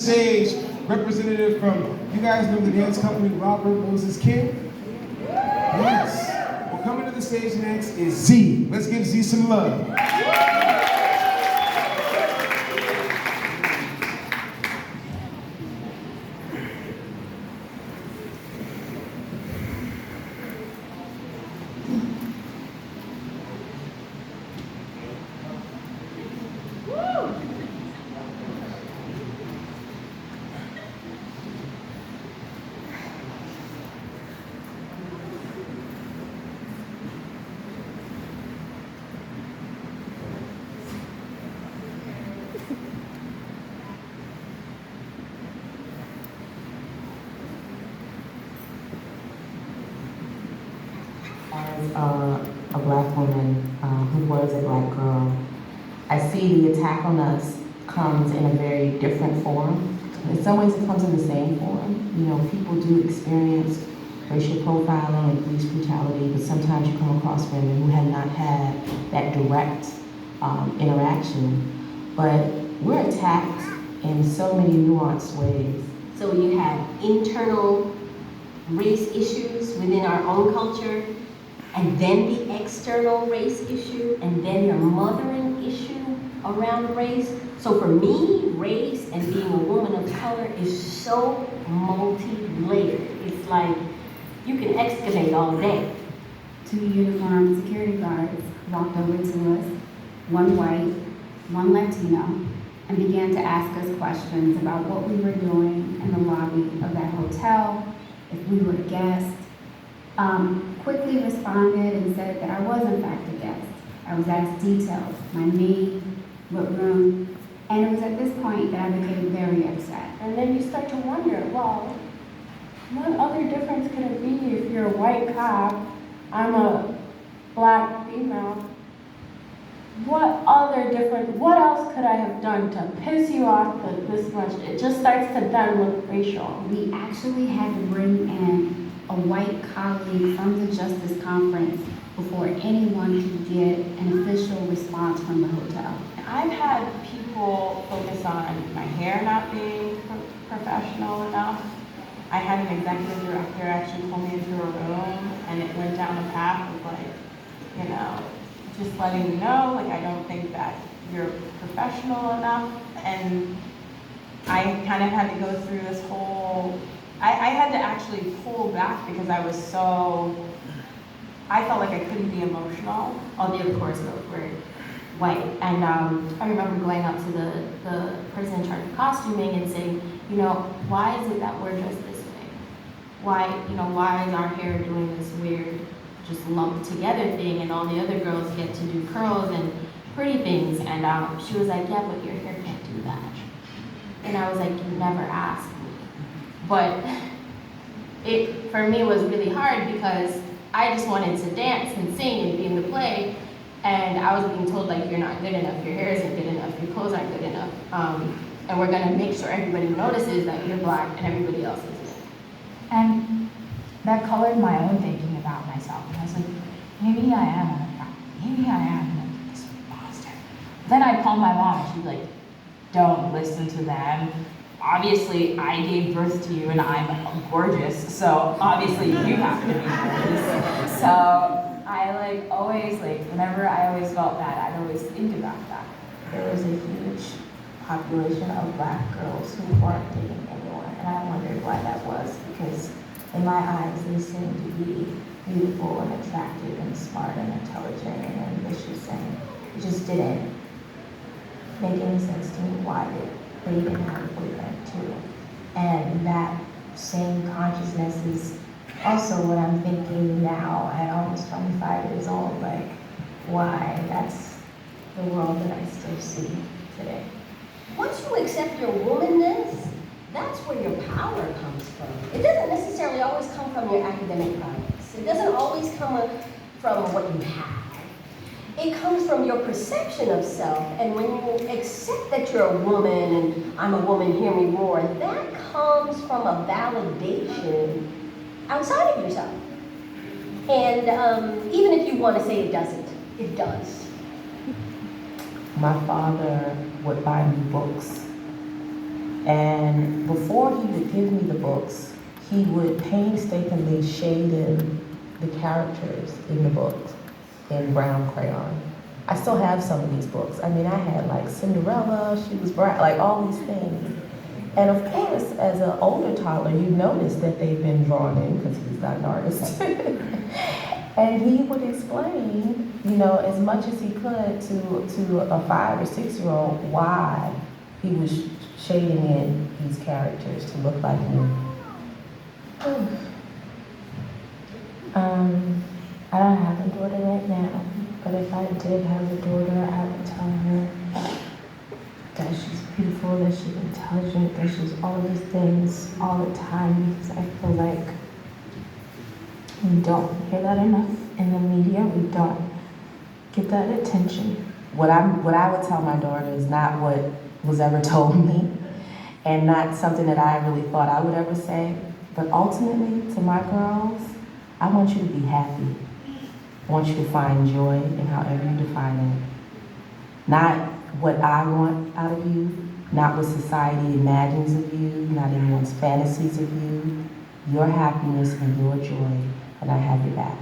Stage representative from, you guys know the dance company Robert Moses King? Yes. Well, coming to the stage next is Z. Let's give Z some love. As a black woman who was a black girl, I see the attack on us comes in a very different form. In some ways it comes in the same form. You know, people do experience racial profiling and police brutality, but sometimes you come across women who have not had that direct interaction. But we're attacked in so many nuanced ways. So you have internal race issues within our own culture, and then the external race issue, and then your mothering issue around race. So for me, race and being a woman of color is so multi-layered. It's like you can excavate all day. Two uniformed security guards walked over to us, one white, one Latino, and began to ask us questions about what we were doing in the lobby of that hotel, if we were guests. Quickly responded and said that I was in fact a guest. I was asked details, my name, what room, and it was at this point that I became very upset. And then you start to wonder, well, what other difference could it be if you're a white cop, I'm a black female? What else could I have done to piss you off this much? It just starts to then look racial. We actually had to bring in a white colleague from the Justice Conference before anyone could get an official response from the hotel. I've had people focus on my hair not being professional enough. I had an executive director actually pull me into a room, and it went down a path of like, you know, just letting you know, like, I don't think that you're professional enough. And I kind of had to go through this whole, I had to actually pull back because I was so, I felt like I couldn't be emotional. All the other chorus girls were white. And I remember going up to the person in charge of costuming and saying, you know, why is it that we're dressed this way? Why is our hair doing this weird, just lumped together thing, and all the other girls get to do curls and pretty things? And she was like, yeah, but your hair can't do that. And I was like, you never asked me. But it, for me, was really hard because I just wanted to dance and sing and be in the play, and I was being told, like, you're not good enough, your hair isn't good enough, your clothes aren't good enough, and we're gonna make sure everybody notices that you're black and everybody else isn't. And that colored my own thinking about myself. And I was like, maybe I am unattractive. Maybe I am this monster. Then I called my mom and she's like, don't listen to them. Obviously, I gave birth to you and I'm gorgeous, so obviously you have to be gorgeous. So I whenever I always felt that, I'd always think about that. There was a huge population of black girls who weren't dating anyone, and I wondered why that was, because in my eyes they seemed to be beautiful and attractive and smart and intelligent and ambitious, and it just didn't make any sense to me why they didn't have a boyfriend too. And that same consciousness is also what I'm thinking now at almost 25 years old, like, why? That's the world that I still see today. Once you accept your womanness, that's where your power comes from. It doesn't necessarily always come from your academic prowess. It doesn't always come from what you have. It comes from your perception of self, and when you accept that you're a woman, and I'm a woman, hear me roar, that comes from a validation outside of yourself. And even if you want to say it doesn't, it does. My father would buy me books And before he would give me the books, he would painstakingly shade in the characters in the books in brown crayon. I still have some of these books. I mean, I had like Cinderella, she was brown, like all these things. And of course, as an older toddler, you notice that they've been drawn in because he's not an artist. And he would explain, you know, as much as he could to a 5 or 6 year old why he was shading in these characters to look like me. I don't have a daughter right now, but if I did have a daughter, I would tell her that she's beautiful, that she's intelligent, that she's all these things all the time, because I feel like we don't hear that enough in the media. We don't get that attention. What I would tell my daughter is not what was ever told me, and not something that I really thought I would ever say. But ultimately, to my girls, I want you to be happy. I want you to find joy in however you define it. Not what I want out of you, not what society imagines of you, not anyone's fantasies of you. Your happiness and your joy, and I have your back.